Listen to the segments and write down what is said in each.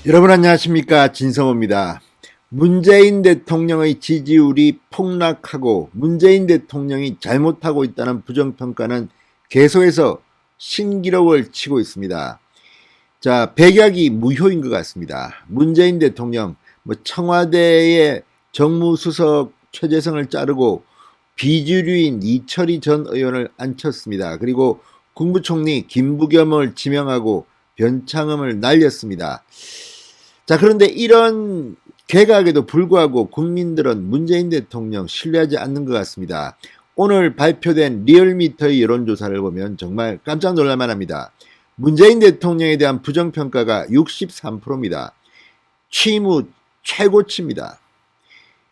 여러분 안녕하십니까, 진성호입니다. 문재인 대통령의 지지율이 폭락하고 문재인 대통령이 잘못하고 있다는 부정평가는 계속해서 신기록을 치고 있습니다. 자, 백약이 무효인 것 같습니다. 문재인 대통령 청와대의 정무수석 최재성을 자르고 비주류인 이철희 전 의원을 앉혔습니다. 그리고 국무총리 김부겸을 지명하고 변창흠을 날렸습니다. 자, 그런데 이런 개각에도 불구하고 국민들은 문재인 대통령 신뢰하지 않는 것 같습니다. 오늘 발표된 리얼미터의 여론조사를 보면 정말 깜짝 놀랄만 합니다. 문재인 대통령에 대한 부정평가가 63%입니다. 취임 후 최고치입니다.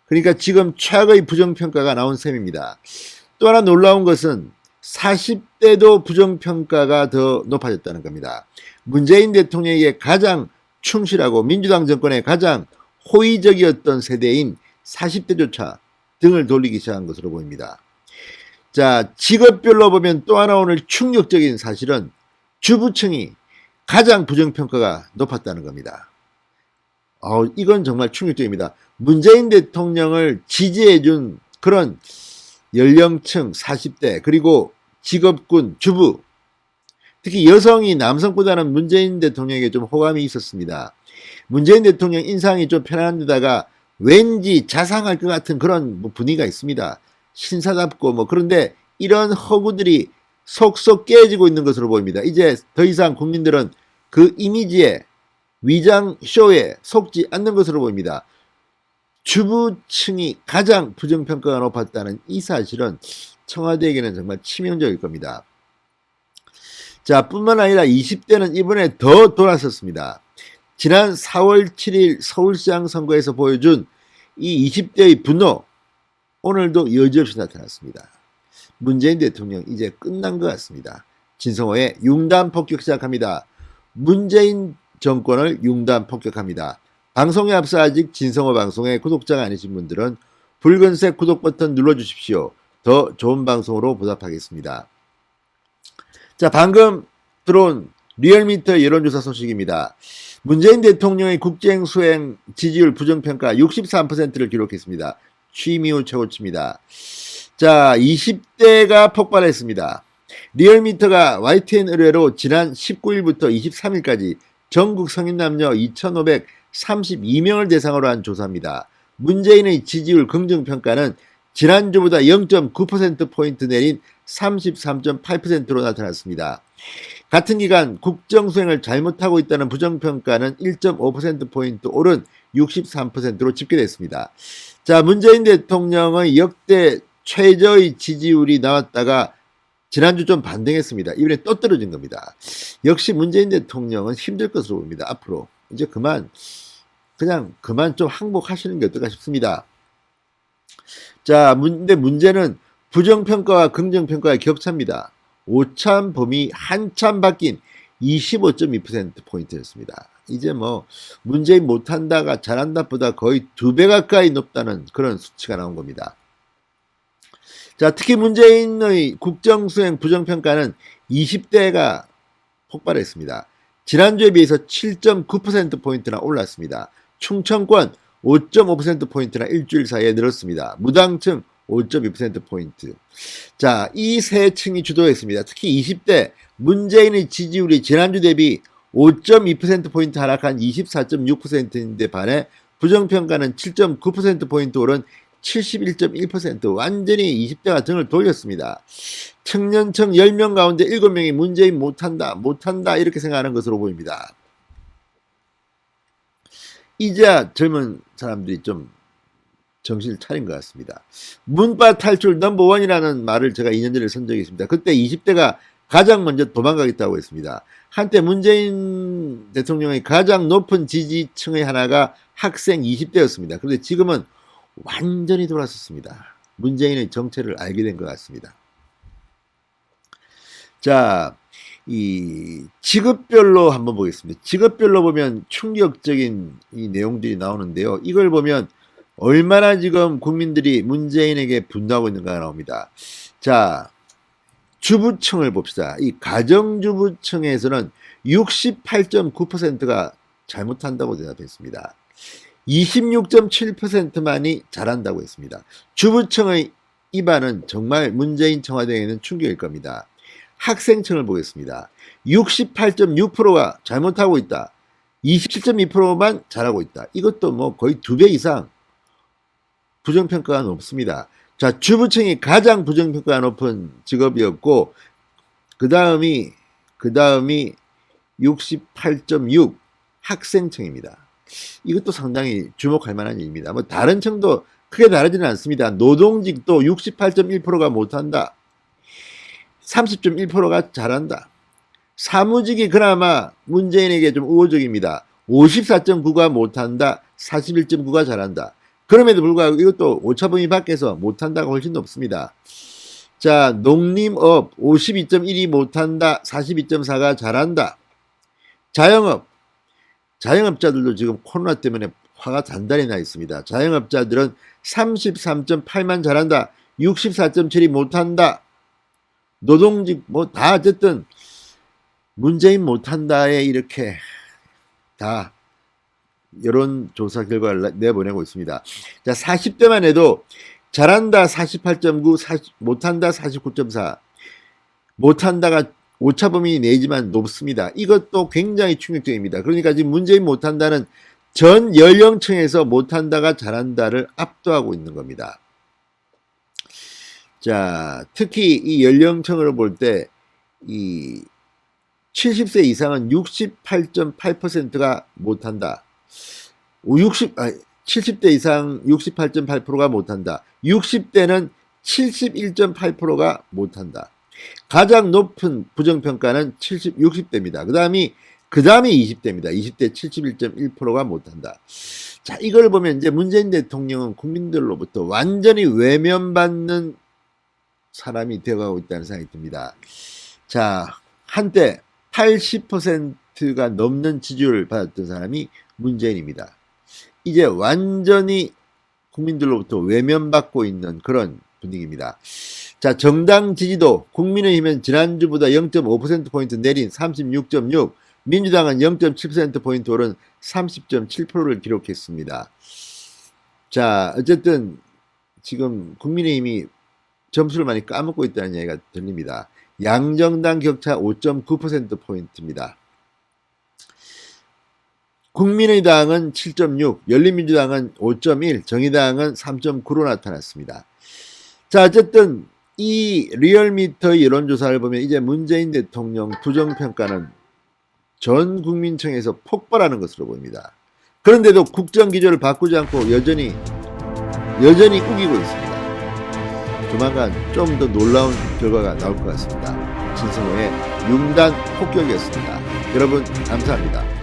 그러니까 지금 최악의 부정평가가 나온 셈입니다. 또 하나 놀라운 것은 40대도 부정평가가 더 높아졌다는 겁니다. 문재인 대통령에게 가장 충실하고 민주당 정권에 가장 호의적이었던 세대인 40대조차 등을 돌리기 시작한 것으로 보입니다. 자, 직업별로 보면 또 하나 오늘 충격적인 사실은 주부층이 가장 부정평가가 높았다는 겁니다. 이건 정말 충격적입니다. 문재인 대통령을 지지해준 그런 연령층 40대 그리고 직업군 주부, 특히 여성이 남성보다는 문재인 대통령에게 좀 호감이 있었습니다. 문재인 대통령 인상이 좀 편안한 데다가 왠지 자상할 것 같은 그런 분위기가 있습니다. 신사답고 그런데 이런 허구들이 속속 깨지고 있는 것으로 보입니다. 이제 더 이상 국민들은 그 이미지에 위장 쇼에 속지 않는 것으로 보입니다. 주부층이 가장 부정평가가 높았다는 이 사실은 청와대에게는 정말 치명적일 겁니다. 자, 뿐만 아니라 20대는 이번에 더 돌아섰습니다. 지난 4월 7일 서울시장 선거에서 보여준 이 20대의 분노, 오늘도 여지없이 나타났습니다. 문재인 대통령 이제 끝난 것 같습니다. 진성호의 융단 폭격 시작합니다. 문재인 정권을 융단 폭격합니다. 방송에 앞서 아직 진성호 방송의 구독자가 아니신 분들은 붉은색 구독 버튼 눌러주십시오. 더 좋은 방송으로 보답하겠습니다. 자, 방금 들어온 리얼미터 여론조사 소식입니다. 문재인 대통령의 국정 수행 지지율 부정평가 63%를 기록했습니다. 취임 이후 최고치입니다. 자, 20대가 폭발했습니다. 리얼미터가 YTN 의뢰로 지난 19일부터 23일까지 전국 성인 남녀 2,532명을 대상으로 한 조사입니다. 문재인의 지지율 긍정평가는 지난주보다 0.9%포인트 내린 33.8%로 나타났습니다. 같은 기간 국정수행을 잘못하고 있다는 부정평가는 1.5%포인트 오른 63%로 집계됐습니다. 자, 문재인 대통령의 역대 최저의 지지율이 나왔다가 지난주 좀 반등했습니다. 이번에 또 떨어진 겁니다. 역시 문재인 대통령은 힘들 것으로 봅니다. 앞으로 이제 그만 좀 항복하시는 게 어떨까 싶습니다. 자, 근데 문제는 부정평가와 긍정평가의 격차입니다. 오참 범위 한참 바뀐 25.2%포인트였습니다. 이제 문재인 못한다가 잘한다보다 거의 2배 가까이 높다는 그런 수치가 나온 겁니다. 자, 특히 문재인의 국정수행 부정평가는 20대가 폭발했습니다. 지난주에 비해서 7.9%포인트나 올랐습니다. 충청권 5.5%포인트나 일주일 사이에 늘었습니다. 무당층 5.2%포인트. 자, 이 세 층이 주도했습니다. 특히 20대 문재인의 지지율이 지난주 대비 5.2%포인트 하락한 24.6%인데 반해 부정평가는 7.9%포인트 오른 71.1%, 완전히 20대가 등을 돌렸습니다. 청년층 10명 가운데 7명이 문재인 못한다 이렇게 생각하는 것으로 보입니다. 이제야 젊은 사람들이 좀 정신을 차린 것 같습니다. 문바 탈출 넘버원이라는 말을 제가 2년 전에 선 적이 있습니다. 그때 20대가 가장 먼저 도망가겠다고 했습니다. 한때 문재인 대통령의 가장 높은 지지층의 하나가 학생 20대였습니다. 그런데 지금은 완전히 돌아섰습니다. 문재인의 정체를 알게 된 것 같습니다. 자, 이 직업별로 한번 보겠습니다. 직업별로 보면 충격적인 이 내용들이 나오는데요. 이걸 보면 얼마나 지금 국민들이 문재인에게 분노하고 있는가 나옵니다. 자, 주부층을 봅시다. 이 가정주부층에서는 68.9%가 잘못한다고 대답했습니다. 26.7%만이 잘한다고 했습니다. 주부청의 입안은 정말 문재인 청와대에는 충격일 겁니다. 학생청을 보겠습니다. 68.6%가 잘못하고 있다. 27.2%만 잘하고 있다. 이것도 뭐 거의 2배 이상 부정평가가 높습니다. 자, 주부청이 가장 부정평가가 높은 직업이었고, 그 다음이 68.6 학생청입니다. 이것도 상당히 주목할 만한 일입니다. 뭐 다른 청도 크게 다르지는 않습니다. 노동직도 68.1%가 못한다. 30.1%가 잘한다. 사무직이 그나마 문재인에게 좀 우호적입니다. 54.9가 못한다. 41.9가 잘한다. 그럼에도 불구하고 이것도 오차범위 밖에서 못한다가 훨씬 높습니다. 자, 농림업 52.1이 못한다. 42.4가 잘한다. 자영업자들도 지금 코로나 때문에 화가 단단히 나 있습니다. 자영업자들은 33.8만 잘한다. 64.7이 못한다. 노동직 뭐 다 어쨌든 문재인 못한다에 이렇게 다 여론조사 결과를 내보내고 있습니다. 자, 40대만 해도 잘한다 48.9, 못한다 49.4, 못한다가 오차범위 내지만 높습니다. 이것도 굉장히 충격적입니다. 그러니까 지금 문재인 못한다는 전 연령층에서 못한다가 잘한다를 압도하고 있는 겁니다. 자, 특히 이 연령층으로 볼 때 이 70세 이상은 68.8%가 못한다. 70대 이상 68.8%가 못한다. 60대는 71.8%가 못한다. 가장 높은 부정평가는 60대입니다. 그 다음이 20대입니다. 20대 71.1%가 못한다. 자, 이걸 보면 이제 문재인 대통령은 국민들로부터 완전히 외면받는 사람이 되어가고 있다는 생각이 듭니다. 자, 한때 80%가 넘는 지지율을 받았던 사람이 문재인입니다. 이제 완전히 국민들로부터 외면받고 있는 그런 분위기입니다. 자, 정당 지지도 국민의힘은 지난주보다 0.5%포인트 내린 36.6, 민주당은 0.7%포인트 오른 30.7%를 기록했습니다. 자, 어쨌든 지금 국민의힘이 점수를 많이 까먹고 있다는 얘기가 들립니다. 양정당 격차 5.9%포인트입니다. 국민의당은 7.6, 열린민주당은 5.1, 정의당은 3.9로 나타났습니다. 자, 어쨌든 이 리얼미터 여론조사를 보면 이제 문재인 대통령 부정평가는 전 국민청에서 폭발하는 것으로 보입니다. 그런데도 국정기조를 바꾸지 않고 여전히 우기고 있습니다. 조만간 좀 더 놀라운 결과가 나올 것 같습니다. 진성호의 융단 폭격이었습니다. 여러분 감사합니다.